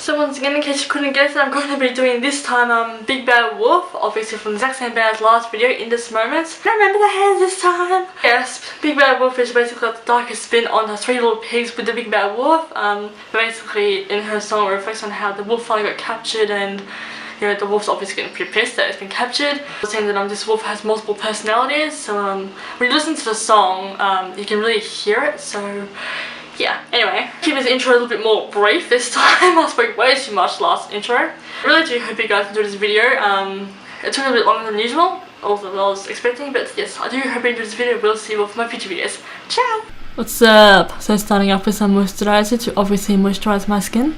So once again, in case you couldn't guess, I'm going to be doing this time Big Bad Wolf, obviously from the exact same band as last video in this moment. I remember the hands this time! Yes, Big Bad Wolf is basically the darkest spin on the three little pigs with the Big Bad Wolf. Basically in her song reflects on how the wolf finally got captured, and you know, the wolf's obviously getting pretty pissed that it's been captured. It's saying that this wolf has multiple personalities, so when you listen to the song, you can really hear it, so yeah. Anyway, keep this intro a little bit more brief this time. I spoke way too much last intro. I really do hope you guys enjoyed this video. It took a bit longer than usual, also than I was expecting, but yes, I do hope you enjoyed this video. We'll see you all for my future videos. Ciao! What's up? So starting off with some moisturizer to obviously moisturize my skin.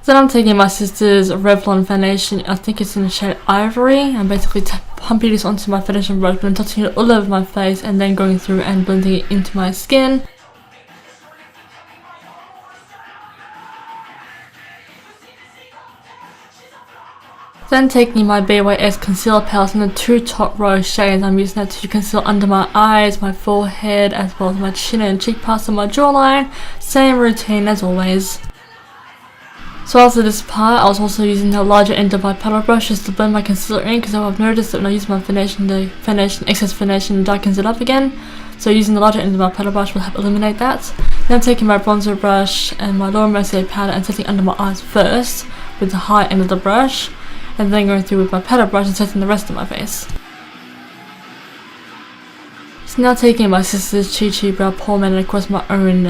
Then I'm taking my sister's Revlon foundation, I think it's in the shade Ivory, and basically pumping this onto my foundation brush and touching it all over my face and then going through and blending it into my skin. Then taking my BYS concealer palette in the two top row shades, I'm using that to conceal under my eyes, my forehead, as well as my chin and cheek parts of my jawline. Same routine as always. So after this part, I was also using the larger end of my paddle brush just to blend my concealer in, because I've noticed that when I use my foundation, the excess foundation darkens it up again. So using the larger end of my paddle brush will help eliminate that. Then I'm taking my bronzer brush and my Laura Mercier powder and setting under my eyes first with the high end of the brush, and then going through with my paddle brush and setting the rest of my face. So now taking my sister's Chi Chi brow pomade and of course my own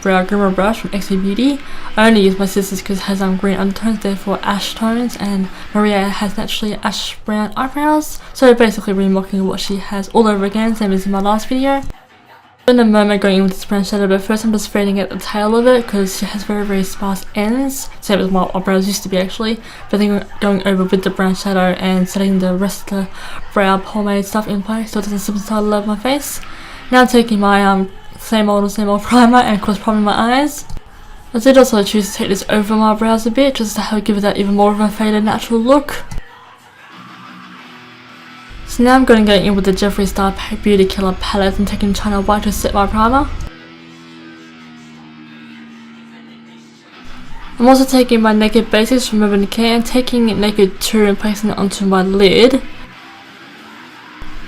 brow groomer brush from XA Beauty. I only use my sister's because it has green undertones, therefore ash tones, and Maria has naturally ash brown eyebrows. So basically remocking what she has all over again, same as in my last video. In a moment going in with this brown shadow, but first I'm just fading at the tail of it because she has very sparse ends, same as my eyebrows used to be actually, but then going over with the brown shadow and setting the rest of the brow pomade stuff in place so it doesn't slip inside all over my face. Now taking my same old primer and of course priming my eyes. I did also choose to take this over my brows a bit just to help give it that even more of a faded natural look. So now I'm going to go in with the Jeffree Star Beauty Killer palette and taking China White to set my primer. I'm also taking my Naked Basics from Urban Decay and taking Naked 2 and placing it onto my lid.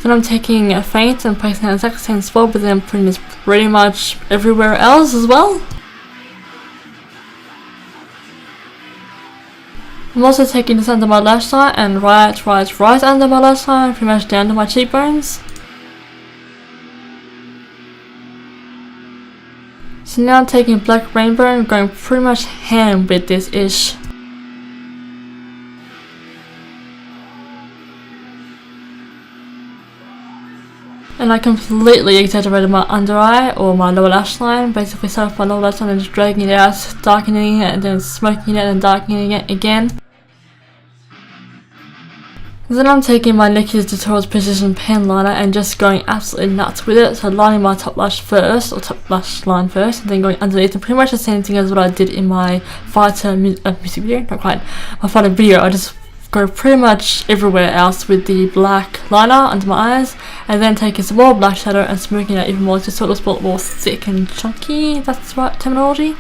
Then I'm taking a Faint and placing the exact same spot, but then putting this pretty much everywhere else as well. I'm also taking this under my lash line and right under my lash line, pretty much down to my cheekbones. So now I'm taking Black Rainbow and going pretty much ham with this ish. And I completely exaggerated my under eye or my lower lash line. Basically started off my lower lash line and just dragging it out, darkening it and then smoking it and darkening it again. Then I'm taking my NYX's Tutorials Precision Pen Liner and just going absolutely nuts with it. So lining my top lash first, or top lash line first, and then going underneath. And pretty much the same thing as what I did in my fighter music video, not quite, my fighter video. I just go pretty much everywhere else with the black liner under my eyes, and then taking some more black shadow and smoking it even more just so it looks a lot more thick and chunky, if that's the right terminology.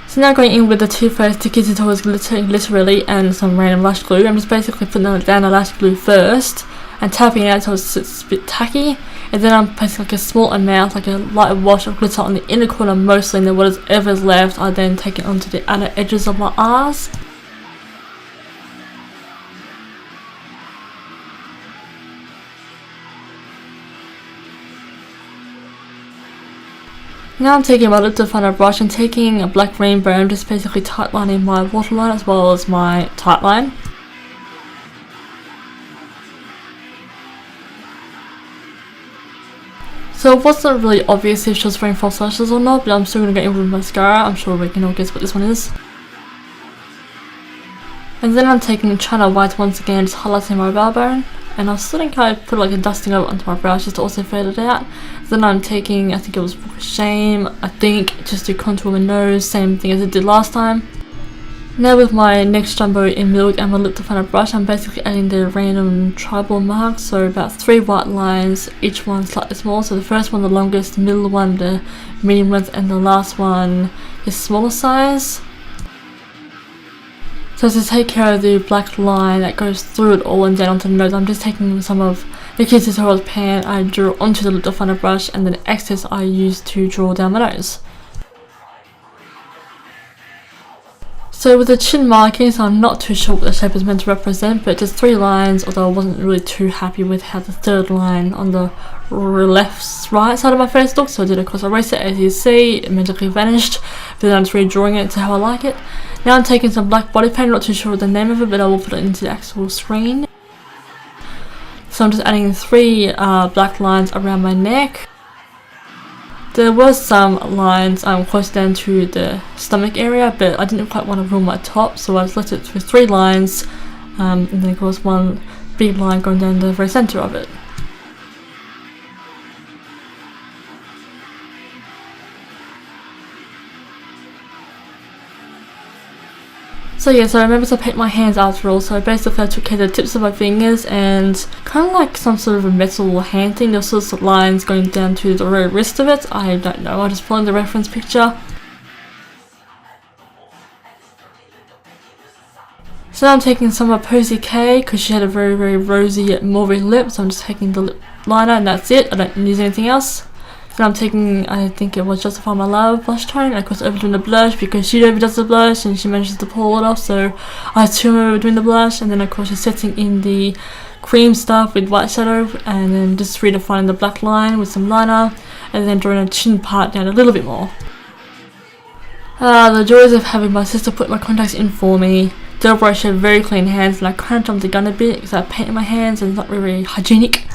So now going in with the Too Faced Tiki Tutorials Glitterily and some random lash glue. I'm just basically putting down the lash glue first and tapping it out so it's a bit tacky, and then I'm placing like a small amount, like a light wash of glitter on the inner corner mostly, and then whatever's left I then take it onto the outer edges of my eyes. Now I'm taking my lip definer brush and taking a Black Rainbow and just basically tightlining my waterline as well as my tight line. So it wasn't really obvious if she was wearing false lashes or not, but I'm still going to go in with mascara. I'm sure we can all guess what this one is. And then I'm taking China White once again, just highlighting my brow bone. And I still think I put like a dusting over onto my brows just to also fade it out. Then I'm taking, I think it was Shame, I think, just to contour my nose, same thing as it did last time. Now with my NYX Jumbo in Milk and my lip definer brush, I'm basically adding the random tribal marks, so about 3 white lines, each one slightly small. So the first one the longest, the middle one the medium length, and the last one is smaller size. So to take care of the black line that goes through it all and down onto the nose, I'm just taking some of the Kids Tutorials pan I drew onto the lip definer brush, and then the excess I use to draw down my nose. So with the chin markings, I'm not too sure what the shape is meant to represent, but just 3 lines, although I wasn't really too happy with how the third line on the right side of my face looked, so I did a cross erase it. As you see, it magically vanished, but then I'm just redrawing it to how I like it. Now I'm taking some black body paint, not too sure the name of it, but I will put it into the actual screen. So I'm just adding 3 black lines around my neck. There was some lines close down to the stomach area, but I didn't quite want to ruin my top, so I just left it with 3 lines, and then of course one big line going down the very center of it. So yeah, so I remember to paint my hands after all, so basically I took care of the tips of my fingers and kind of like some sort of a metal hand thing. There's sorts of lines going down to the very wrist of it. I don't know, I just followed the reference picture. So now I'm taking some of Posy K because she had a very rosy yet mauve lip, so I'm just taking the lip liner and that's it. I don't use anything else. Then I'm taking, I think it was Justify My Love blush tone, and of course overdoing the blush because she overdoes the blush and she manages to pull it off, so I too am overdoing the blush. And then of course she's setting in the cream stuff with white shadow, and then just redefining the black line with some liner, and then drawing a chin part down a little bit more. The joys of having my sister put my contacts in for me. She had very clean hands, and I kind of jumped the gun a bit because I painted my hands and it's not very hygienic.